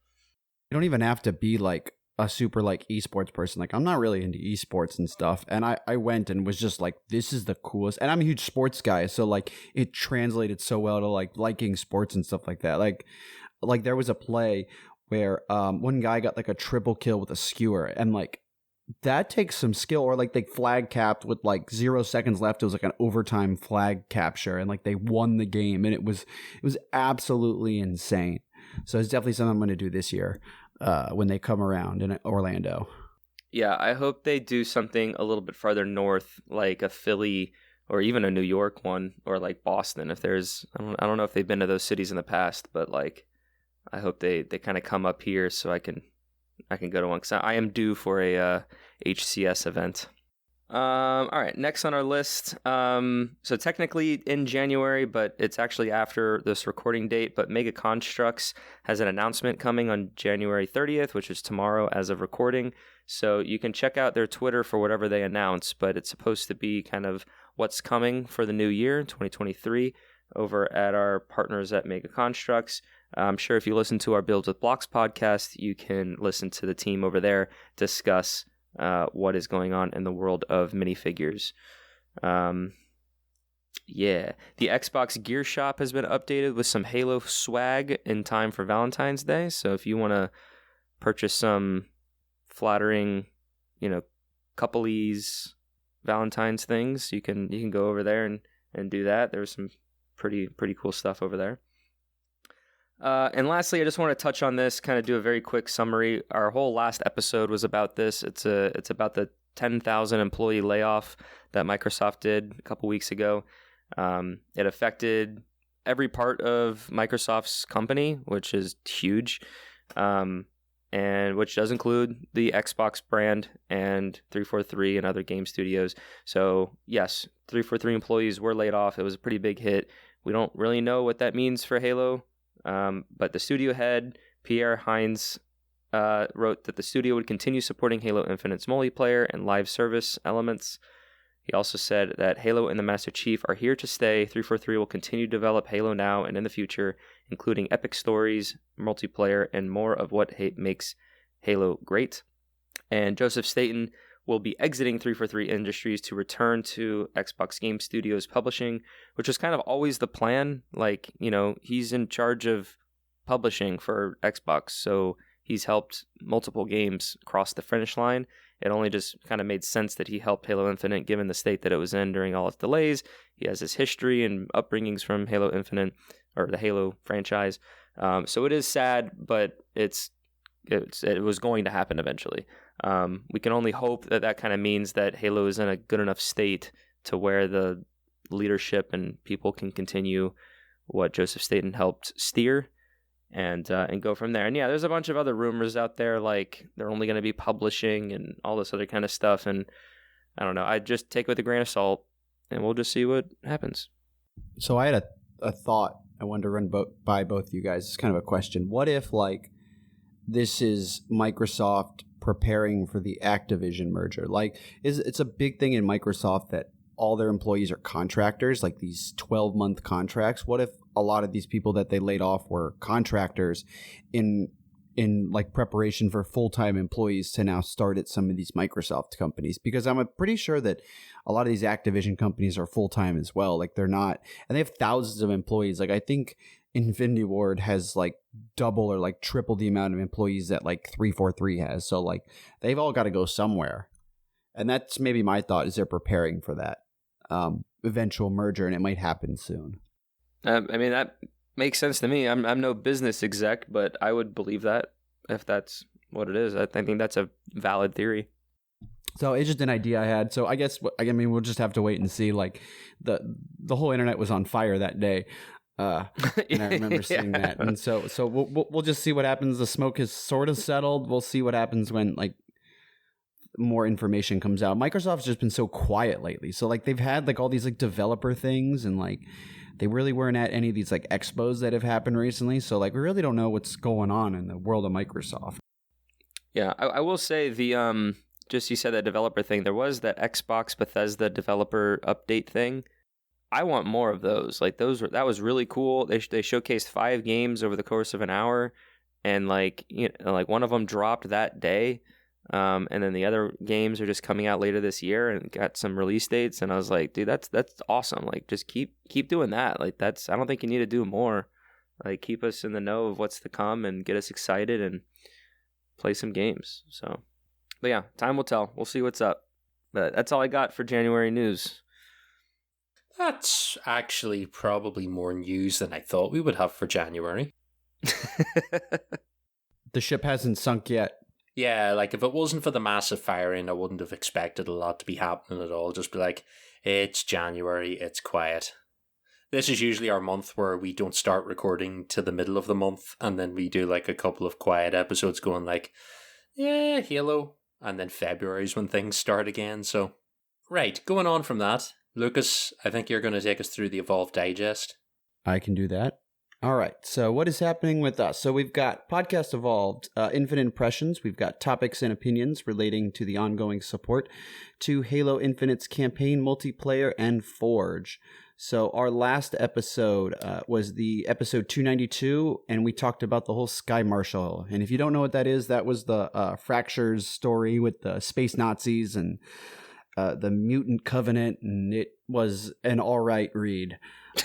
You don't even have to be like a super like esports person. Like I'm not really into esports and stuff. And I went and was just like, this is the coolest. And I'm a huge sports guy. So like it translated so well to like liking sports and stuff like that. Like there was a play where one guy got like a triple kill with a skewer and like that takes some skill, or like they flag capped with like 0 seconds left. It was like an overtime flag capture and like they won the game and it was absolutely insane. So it's definitely something I'm going to do this year when they come around in Orlando.
Yeah, I hope they do something a little bit farther north, like a Philly or even a New York one, or like Boston. If there's, I don't know if they've been to those cities in the past, but like I hope they kind of come up here so I can can go to one, because I am due for a HCS event. All right, next on our list. So technically in January, but it's actually after this recording date. But Mega Constructs has an announcement coming on January 30th, which is tomorrow as of recording. So you can check out their Twitter for whatever they announce, but it's supposed to be kind of what's coming for the new year, 2023, over at our partners at Mega Constructs. I'm sure if you listen to our Builds with Blocks podcast, you can listen to the team over there discuss what is going on in the world of minifigures. The Xbox Gear Shop has been updated with some Halo swag in time for Valentine's Day. So if you want to purchase some flattering, couplese Valentine's things, you can go over there and do that. There's some pretty cool stuff over there. And lastly, I just want to touch on this, kind of do a very quick summary. Our whole last episode was about this. It's about the 10,000 employee layoff that Microsoft did a couple weeks ago. It affected every part of Microsoft's company, which is huge, and which does include the Xbox brand and 343 and other game studios. So yes, 343 employees were laid off. It was a pretty big hit. We don't really know what that means for Halo. But the studio head, Pierre Hines, wrote that the studio would continue supporting Halo Infinite's multiplayer and live service elements. He also said that Halo and the Master Chief are here to stay. 343 will continue to develop Halo now and in the future, including epic stories, multiplayer, and more of what makes Halo great. And Joseph Staten will be exiting 343 Industries to return to Xbox Game Studios Publishing, which was kind of always the plan. He's in charge of publishing for Xbox, so he's helped multiple games cross the finish line. It only just kind of made sense that he helped Halo Infinite, given the state that it was in during all its delays. He has his history and upbringings from Halo Infinite, or the Halo franchise. So it is sad, but it was going to happen eventually. We can only hope that kind of means that Halo is in a good enough state to where the leadership and people can continue what Joseph Staten helped steer and go from there. And yeah, there's a bunch of other rumors out there, like they're only going to be publishing and all this other kind of stuff. And I don't know. I just take it with a grain of salt, and we'll just see what happens.
So I had a thought I wanted to run by both you guys. It's kind of a question. What if this is Microsoft preparing for the Activision merger? It's a big thing in Microsoft that all their employees are contractors, like these 12-month contracts. What if a lot of these people that they laid off were contractors in preparation for full-time employees to now start at some of these Microsoft companies? Because I'm pretty sure that a lot of these Activision companies are full-time as well. They're not, and they have thousands of employees. I think Infinity Ward has double or triple the amount of employees that 343 has. So they've all got to go somewhere. And that's maybe my thought, is they're preparing for that eventual merger, and it might happen soon.
That makes sense to me. I'm no business exec, but I would believe that if that's what it is. I think that's a valid theory.
So it's just an idea I had. So I guess we'll just have to wait and see. The whole internet was on fire that day. And I remember seeing that, and so we'll just see what happens. The smoke is sort of settled. We'll see what happens when more information comes out. Microsoft's just been so quiet lately. So they've had all these developer things, and they really weren't at any of these expos that have happened recently. So we really don't know what's going on in the world of Microsoft.
Yeah, I will say the just you said that developer thing. There was that Xbox Bethesda developer update thing. I want more of those. That was really cool. They showcased 5 games over the course of an hour, and one of them dropped that day, and then the other games are just coming out later this year and got some release dates. And I was like, dude, that's awesome. Just keep doing that. I don't think you need to do more. Keep us in the know of what's to come and get us excited and play some games. So, but yeah, time will tell. We'll see what's up. But that's all I got for January news.
That's actually probably more news than I thought we would have for January.
The ship hasn't sunk yet.
Yeah, if it wasn't for the massive firing, I wouldn't have expected a lot to be happening at all. Just be it's January, it's quiet. This is usually our month where we don't start recording to the middle of the month, and then we do a couple of quiet episodes going Yeah, Halo. And then February is when things start again, so. Right, going on from that, Lucas, I think you're going to take us through the Evolved Digest.
I can do that. All right. So what is happening with us? So we've got Podcast Evolved, Infinite Impressions. We've got topics and opinions relating to the ongoing support to Halo Infinite's campaign, multiplayer, and Forge. So our last episode was the episode 292, and we talked about the whole Sky Marshal. And if you don't know what that is, that was the Fractures story with the space Nazis and the Mutant Covenant, and it was an all right read.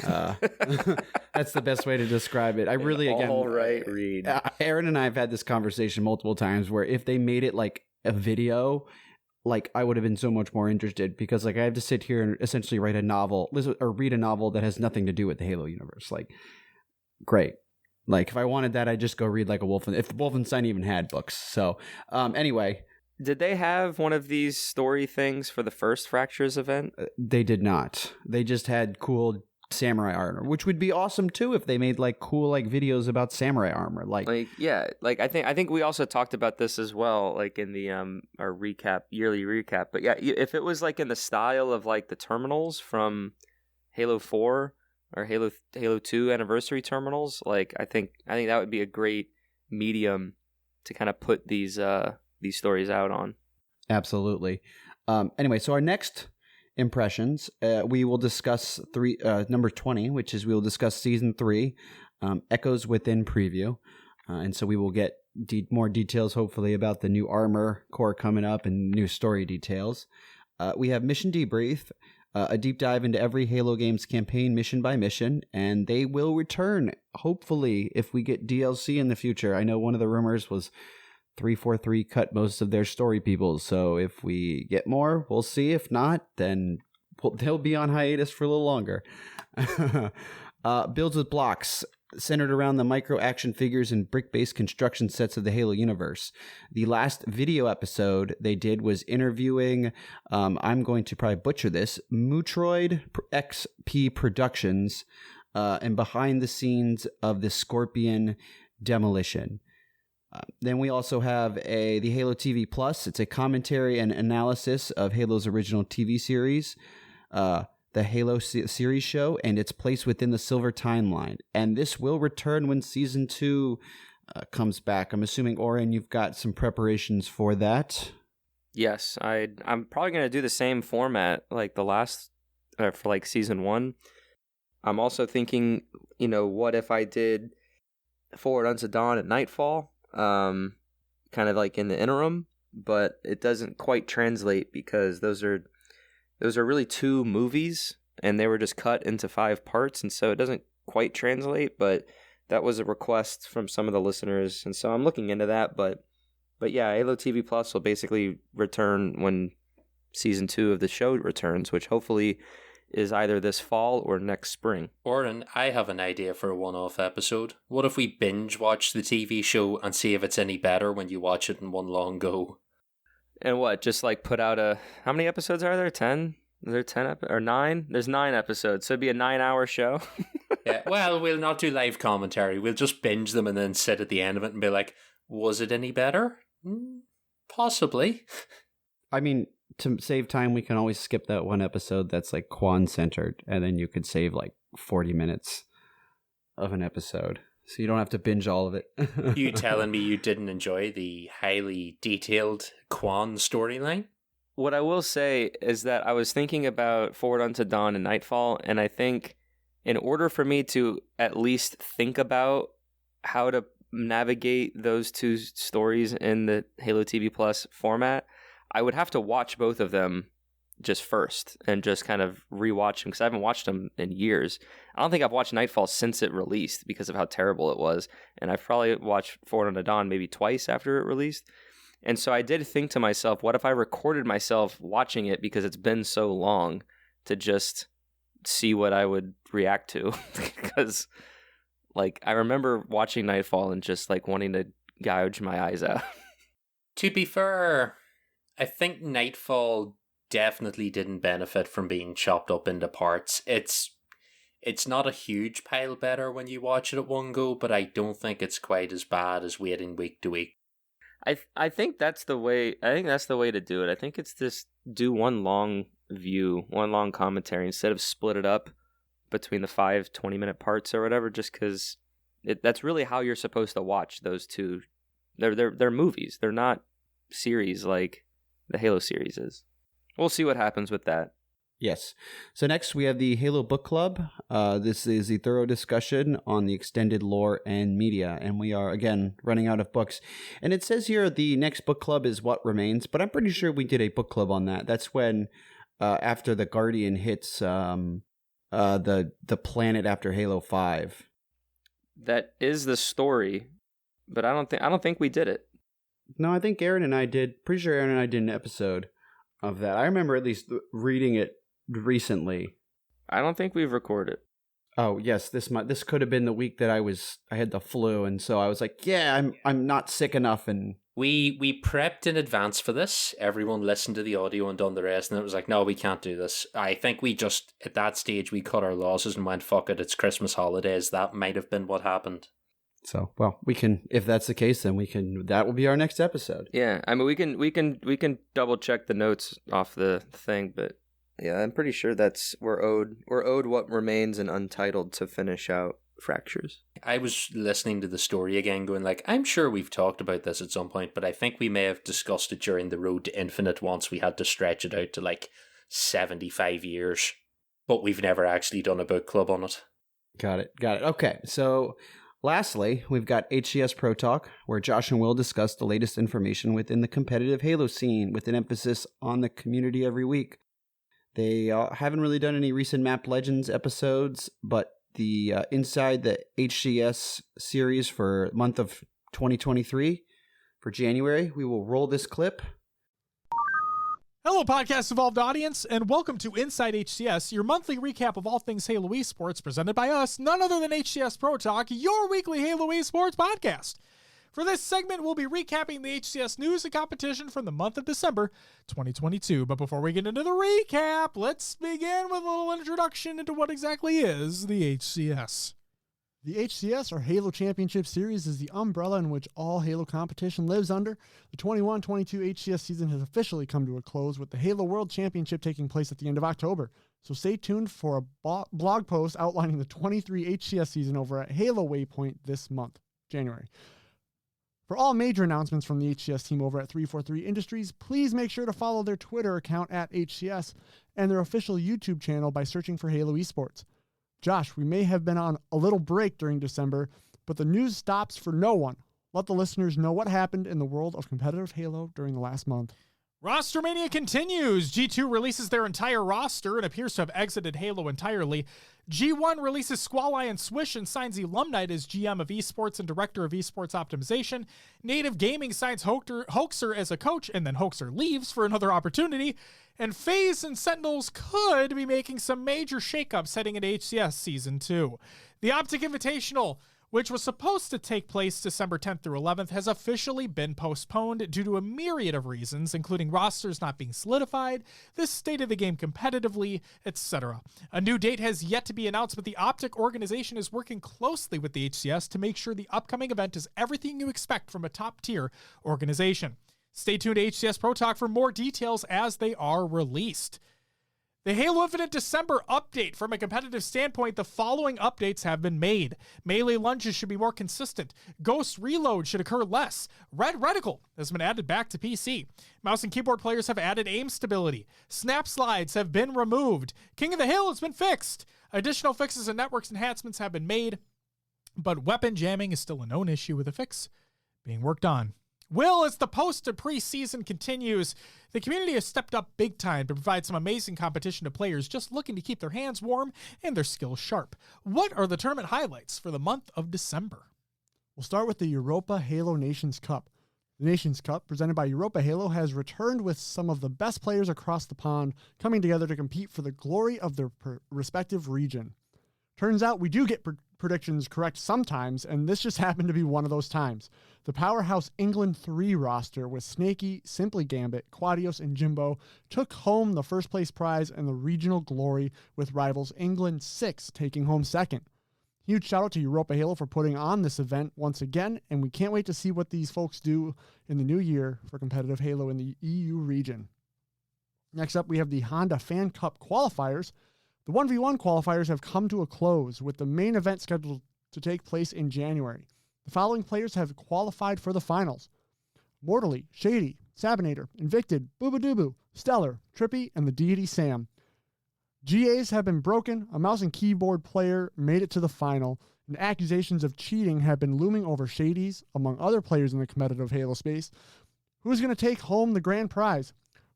That's the best way to describe it. I really, again,
all right read.
Aaron and I have had this conversation multiple times where if they made it like a video, like I would have been so much more interested, because like I have to sit here and essentially write a novel or read a novel that has nothing to do with the Halo universe. Like, great. Like if I wanted that, I'd just go read like if Wolfenstein even had books. So anyway.
Did they have one of these story things for the first Fractures event?
They did not. They just had cool samurai armor, which would be awesome too if they made like cool like videos about samurai armor. Like
I think we also talked about this as well, like in the our yearly recap. But yeah, if it was like in the style of like the terminals from Halo 4 or Halo 2 anniversary terminals, like I think that would be a great medium to kind of put these stories out on.
Absolutely. Anyway, so our next impressions, we will discuss number 20, which is we will discuss season 3, Echoes Within preview. And so we will get more details, hopefully, about the new armor core coming up and new story details. We have Mission Debrief, a deep dive into every Halo game's campaign mission by mission, and they will return, hopefully, if we get DLC in the future. I know one of the rumors was 343 cut most of their story people, so if we get more, we'll see. If not, then they'll be on hiatus for a little longer. Builds with blocks, centered around the micro action figures and brick-based construction sets of the Halo universe. The last video episode they did was interviewing, I'm going to probably butcher this, Mutroid XP Productions, and behind the scenes of the Scorpion Demolition. Then we also have the Halo TV Plus. It's a commentary and analysis of Halo's original TV series, the Halo series show, and its place within the Silver Timeline. And this will return when Season 2 comes back. I'm assuming, Oran, you've got some preparations for that?
Yes, I'm probably going to do the same format like the last, for like Season 1. I'm also thinking, what if I did Forward Unto Dawn at Nightfall? Kind of like in the interim, but it doesn't quite translate because those are really 2 movies and they were just cut into 5 parts, and so it doesn't quite translate. But that was a request from some of the listeners, and so I'm looking into that. But yeah, Halo TV Plus will basically return when Season 2 of the show returns, which hopefully is either this fall or next spring.
Oren, I have an idea for a one-off episode. What if we binge watch the TV show and see if it's any better when you watch it in one long go?
And what, just like put out how many episodes are there? 10? Are there 10 or 9? There's 9 episodes, so it'd be a 9-hour show.
Yeah, well, we'll not do live commentary. We'll just binge them and then sit at the end of it and be like, was it any better? Possibly.
I mean, to save time, we can always skip that one episode that's like Quan centered, and then you could save like 40 minutes of an episode, so you don't have to binge all of it.
You telling me you didn't enjoy the highly detailed Quan storyline?
What I will say is that I was thinking about Forward Unto Dawn and Nightfall, and I think in order for me to at least think about how to navigate those 2 stories in the Halo TV Plus format, I would have to watch both of them just first and just kind of rewatch them, because I haven't watched them in years. I don't think I've watched Nightfall since it released because of how terrible it was, and I've probably watched Forward Unto Dawn maybe twice after it released. And so I did think to myself, what if I recorded myself watching it because it's been so long, to just see what I would react to? Because like I remember watching Nightfall and just like wanting to gouge my eyes out.
To be fair, I think Nightfall definitely didn't benefit from being chopped up into parts. It's not a huge pile better when you watch it at one go, but I don't think it's quite as bad as waiting week to week.
I think that's the way. I think that's the way to do it. I think it's just do one long view, one long commentary instead of split it up between the 5 20-minute parts or whatever. Just because that's really how you're supposed to watch those two. They're movies. They're not series like the Halo series is. We'll see what happens with that.
Yes. So next we have the Halo Book Club. This is a thorough discussion on the extended lore and media, and we are, again, running out of books. And it says here the next book club is What Remains, but I'm pretty sure we did a book club on that. That's when, after the Guardian hits the planet after Halo 5.
That is the story, but I don't think we did it.
No, I think Aaron and I did. Pretty sure Aaron and I did an episode of that. I remember at least reading it recently.
I don't think we've recorded.
Oh yes, this could have been the week that I had the flu, and so I was like, yeah, I'm not sick enough, and
we prepped in advance for this. Everyone listened to the audio and done the rest, and it was like, no, we can't do this. I think we just at that stage we cut our losses and went, fuck it, it's Christmas holidays. That might have been what happened.
So, well, we can, if that's the case, then that will be our next episode.
Yeah, I mean, we can double check the notes off the thing, but yeah, I'm pretty sure we're owed What Remains and Untitled to finish out Fractures.
I was listening to the story again, going like, I'm sure we've talked about this at some point, but I think we may have discussed it during the Road to Infinite once we had to stretch it out to like 75 years, but we've never actually done a book club on it.
Got it. Okay, so lastly, we've got HCS Pro Talk, where Josh and Will discuss the latest information within the competitive Halo scene, with an emphasis on the community every week. They haven't really done any recent Map Legends episodes, but the inside the HCS series for month of 2023, for January, we will roll this clip.
Hello, Podcast Evolved audience, and welcome to Inside HCS, your monthly recap of all things Halo esports, presented by us, none other than HCS Pro Talk, your weekly Halo esports podcast. For this segment, we'll be recapping the HCS news and competition from the month of December 2022. But before we get into the recap, let's begin with a little introduction into what exactly is the HCS.
The HCS, or Halo Championship Series, is the umbrella in which all Halo competition lives under. The 21-22 HCS season has officially come to a close, with the Halo World Championship taking place at the end of October. So stay tuned for a blog post outlining the 23 HCS season over at Halo Waypoint this month, January. For all major announcements from the HCS team over at 343 Industries, please make sure to follow their Twitter account at HCS and their official YouTube channel by searching for Halo Esports. Josh, we may have been on a little break during December, but the news stops for no one. Let the listeners know what happened in the world of competitive Halo during the last month.
Roster Mania continues. G2 releases their entire roster and appears to have exited Halo entirely. G1 releases Squall and Swish and signs Alumnite as GM of Esports and Director of Esports Optimization. Native Gaming signs Hoaxer as a coach, and then Hoaxer leaves for another opportunity. And FaZe and Sentinels could be making some major shakeups heading into HCS Season 2. The Optic Invitational, which was supposed to take place December 10th through 11th, has officially been postponed due to a myriad of reasons, including rosters not being solidified, the state of the game competitively, etc. A new date has yet to be announced, but the Optic organization is working closely with the HCS to make sure the upcoming event is everything you expect from a top-tier organization. Stay tuned to HCS Pro Talk for more details as they are released. The Halo Infinite December update. From a competitive standpoint, the following updates have been made. Melee lunges should be more consistent. Ghost reload should occur less. Red Reticle has been added back to PC. Mouse and keyboard players have added aim stability. Snap slides have been removed. King of the Hill has been fixed. Additional fixes and networks enhancements have been made, but weapon jamming is still a known issue, with a fix being worked on. Will, as the post to preseason continues, the community has stepped up big time to provide some amazing competition to players just looking to keep their hands warm and their skills sharp. What are the tournament highlights for the month of December?
We'll start with the Europa Halo Nations Cup. The Nations Cup, presented by Europa Halo, has returned with some of the best players across the pond coming together to compete for the glory of their respective region. Turns out we do get predictions correct sometimes, and this just happened to be one of those times. The Powerhouse England 3 roster with Snakey, Simply Gambit, Quadios, and Jimbo took home the first place prize and the regional glory, with rivals England 6 taking home second. Huge shout out to Europa Halo for putting on this event once again, and we can't wait to see what these folks do in the new year for competitive Halo in the EU region. Next up, we have the Honda Fan Cup qualifiers. The 1v1 qualifiers have come to a close, with the main event scheduled to take place in January. The following players have qualified for the finals: Mortally, Shady, Sabinator, Invicted, Boobadooboo, Stellar, Trippy, and the Deity Sam. GAs have been broken, a mouse and keyboard player made it to the final, and accusations of cheating have been looming over Shady's, among other players in the competitive Halo space. Who's going to take home the grand prize?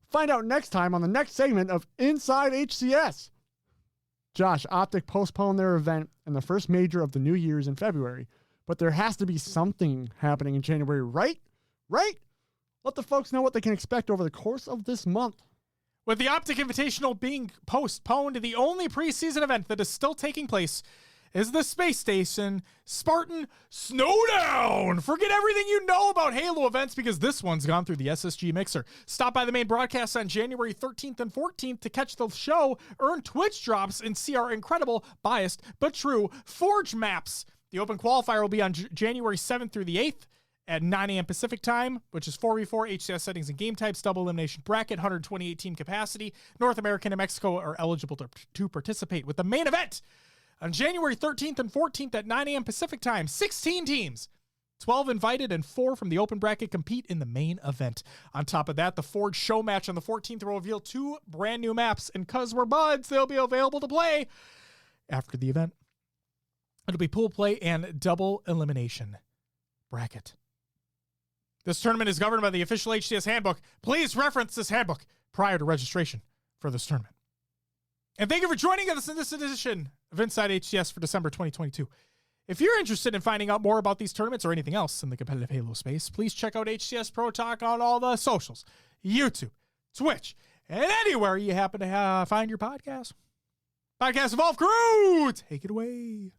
Find out next time on the next segment of Inside HCS. Josh, Optic postponed their event and the first major of the new year's in February, but there has to be something happening in January, right? Right? Let the folks know what they can expect over the course of this month.
With the Optic Invitational being postponed, the only preseason event that is still taking place is the Space Station Spartan Snowdown. Forget everything you know about Halo events because this one's gone through the SSG Mixer. Stop by the main broadcast on January 13th and 14th to catch the show, earn Twitch drops, and see our incredible, biased, but true Forge maps. The open qualifier will be on January 7th through the 8th. At 9 a.m. Pacific time, which is 4v4 HCS settings and game types, double elimination bracket, 128 team capacity. North America and Mexico are eligible to participate with the main event on January 13th and 14th at 9 a.m. Pacific time. 16 teams, 12 invited, and 4 from the open bracket compete in the main event. On top of that, the Forge show match on the 14th will reveal 2 brand new maps, and cause we're buds, they'll be available to play after the event. It'll be pool play and double elimination bracket. This tournament is governed by the official HCS handbook. Please reference this handbook prior to registration for this tournament. And thank you for joining us in this edition of Inside HCS for December 2022. If you're interested in finding out more about these tournaments or anything else in the competitive Halo space, please check out HCS Pro Talk on all the socials, YouTube, Twitch, and anywhere you happen to find your podcast. Podcast Evolve Crew, take it away.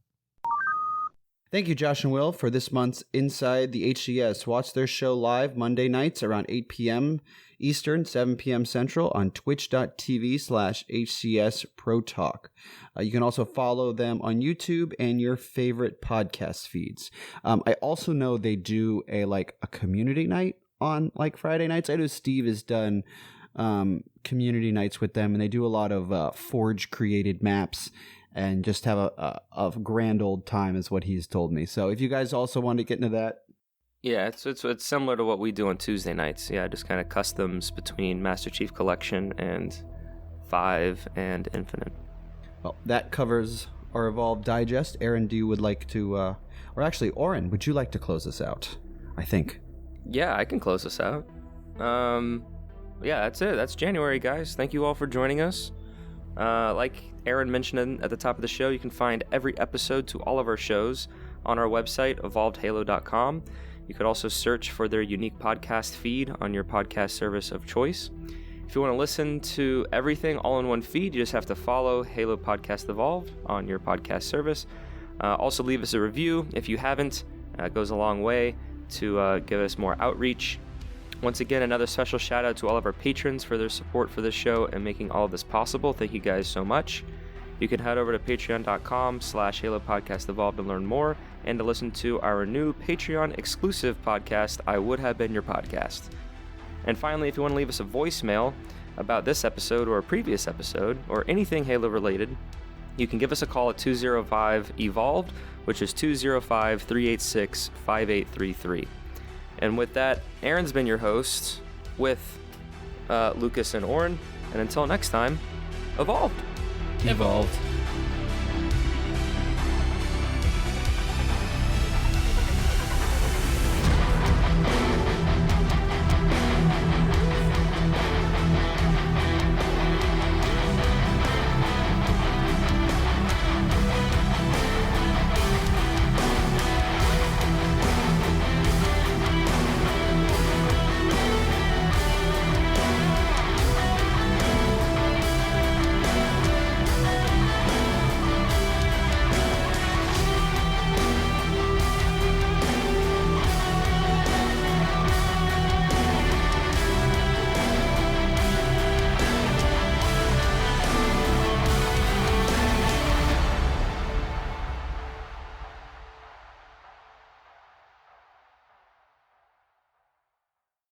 Thank you, Josh and Will, for this month's Inside the HCS. Watch their show live Monday nights around 8 p.m. Eastern, 7 p.m. Central on twitch.tv/HCS Pro Talk. You can also follow them on YouTube and your favorite podcast feeds. I also know they do a community night on Friday nights. I know Steve has done community nights with them, and they do a lot of Forge created maps and just have a grand old time is what he's told me. So if you guys also want to get into that.
Yeah, it's similar to what we do on Tuesday nights. Yeah, just kind of customs between Master Chief Collection and 5 and Infinite.
Well, that covers our Evolved Digest. Aaron, do you would like to, or actually, Oran, would you like to close us out? I think.
Yeah, I can close us out. Yeah, that's it. That's January, guys. Thank you all for joining us. Like Aaron mentioned at the top of the show, you can find every episode to all of our shows on our website, evolvedhalo.com. You could also search for their unique podcast feed on your podcast service of choice. If you want to listen to everything all in one feed, you just have to follow Halo Podcast Evolved on your podcast service. Also, leave us a review if you haven't. It goes a long way to give us more outreach. Once again, another special shout out to all of our patrons for their support for this show and making all of this possible. Thank you guys so much. You can head over to patreon.com/Halo Podcast Evolved to learn more and to listen to our new Patreon exclusive podcast, I Would Have Been Your Podcast. And finally, if you want to leave us a voicemail about this episode or a previous episode or anything Halo related, you can give us a call at 205-EVOLVED, which is 205-386-5833. And with that, Aaron's been your host with Lucas and Oran. And until next time, Evolved.
Evolved.